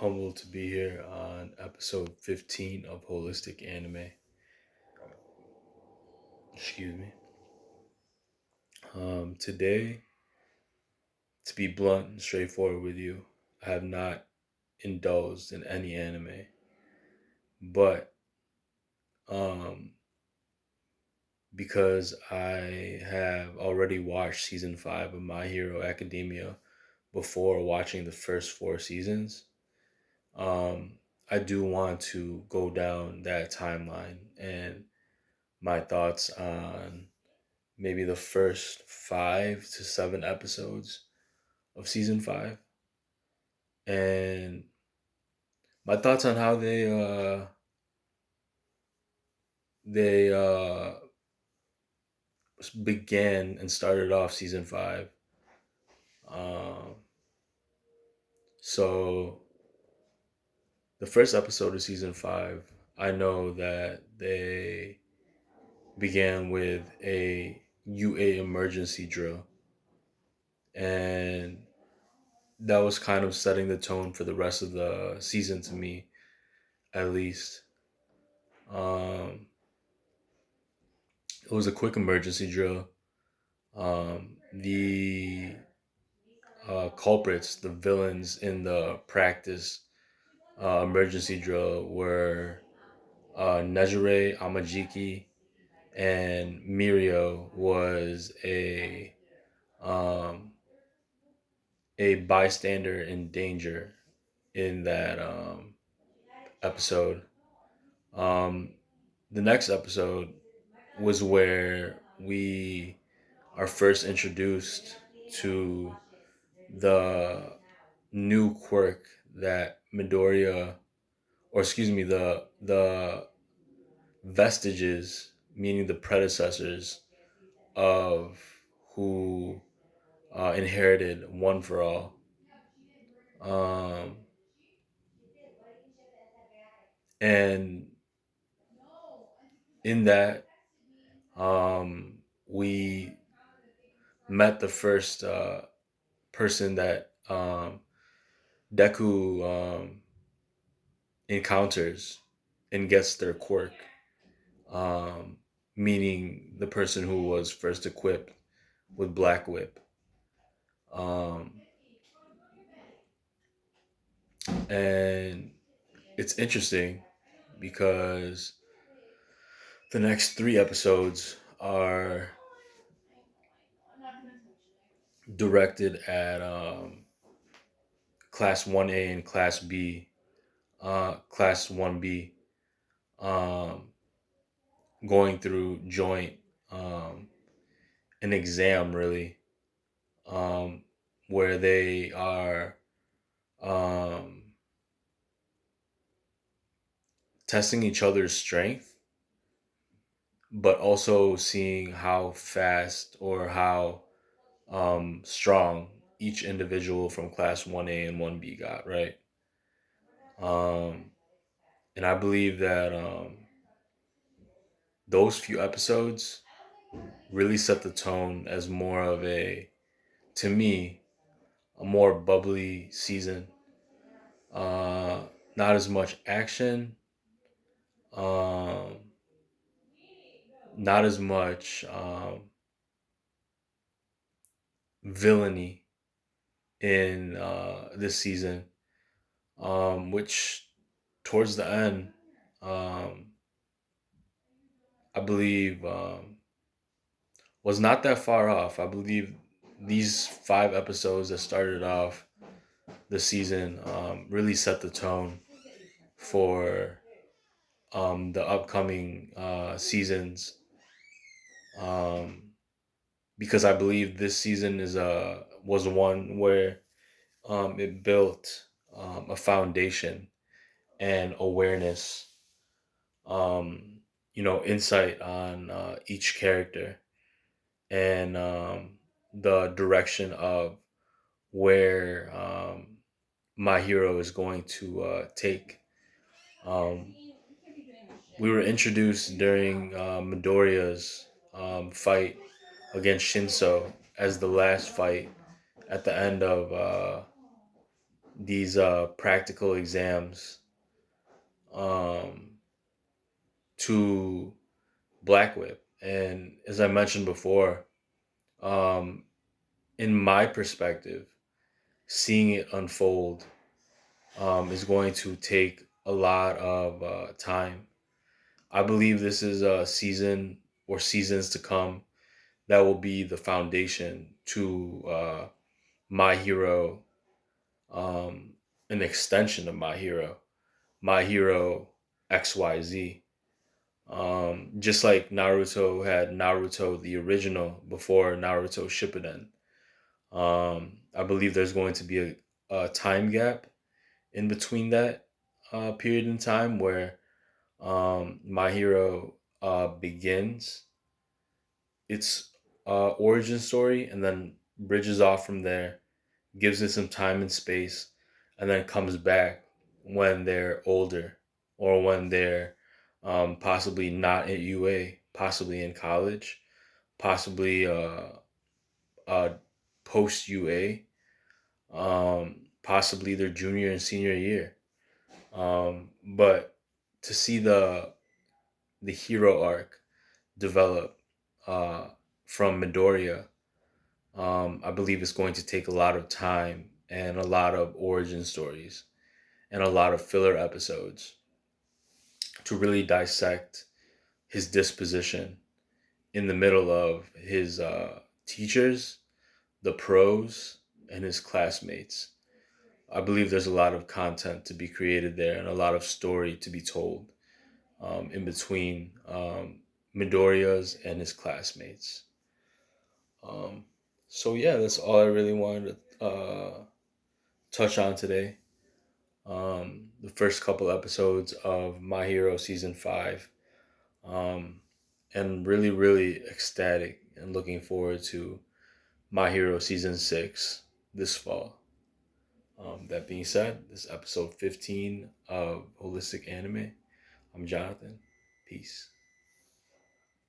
Humbled to be here on episode 15 of Holistic Anime. Excuse me. Today, to be blunt and straightforward with you, I have not indulged in any anime, but um, because I have already watched season 5 of My Hero Academia before watching the first four seasons, um, I do want to go down that timeline and my thoughts on maybe the first 5 to 7 episodes of season 5, and my thoughts on how they began and started off season 5. Um, so the first episode of season 5, I know that they began with a UA emergency drill, and that was kind of setting the tone for the rest of the season to me, at least. Um, it was a quick emergency drill. The culprits, the villains in the practice emergency drill were Nejire Amajiki, and Mirio was um, a bystander in danger in that episode. Um, the next episode was where we are first introduced to the new quirk that Midoriya, or excuse me, the vestiges, meaning the predecessors of who inherited One for All. Um, and in that, we met the first person that Deku encounters and gets their quirk, um, meaning the person who was first equipped with Black Whip. Um, and it's interesting because the next three episodes are directed at Class 1A and Class B, Class 1B, um, going through joint um, an exam, really, um, where they are um, testing each other's strength, but also seeing how fast or how strong each individual from class 1A and 1B got, right? Um, and I believe that those few episodes really set the tone as more of to me, a more bubbly season. Uh, Not as much action, um, not as much villainy in this season, which towards the end, um, I believe, was not that far off. I believe these 5 episodes that started off the season really set the tone for the upcoming seasons. Um, because I believe this season was one where it built a foundation and awareness, um, insight on each character and the direction of where my hero is going to take. Um, we were introduced during Midoriya's fight against Shinso as the last fight at the end of these practical exams um, to Black Whip. And as I mentioned before, um, in my perspective, seeing it unfold is going to take a lot of time. I believe this is a season or seasons to come that will be the foundation to My Hero, um, an extension of My Hero XYZ. Just like Naruto had Naruto the original before Naruto Shippuden. I believe there's going to be a time gap in between that period in time where My Hero begins its origin story and then bridges off from there, gives it some time and space, and then comes back when they're older or when they're possibly not at UA, possibly in college, possibly uh, post UA, possibly their junior and senior year. But to see the hero arc develop uh, from Midoriya, I believe it's going to take a lot of time and a lot of origin stories and a lot of filler episodes to really dissect his disposition in the middle of his teachers, the pros, and his classmates. I believe there's a lot of content to be created there and a lot of story to be told in between Midoriya's and his classmates. Um, so yeah, that's all I really wanted to touch on today. The first couple episodes of My Hero season 5, um, and really, really ecstatic and looking forward to My Hero season 6 this fall. That being said, this is episode 15 of Holistic Anime. I'm Jonathan. Peace.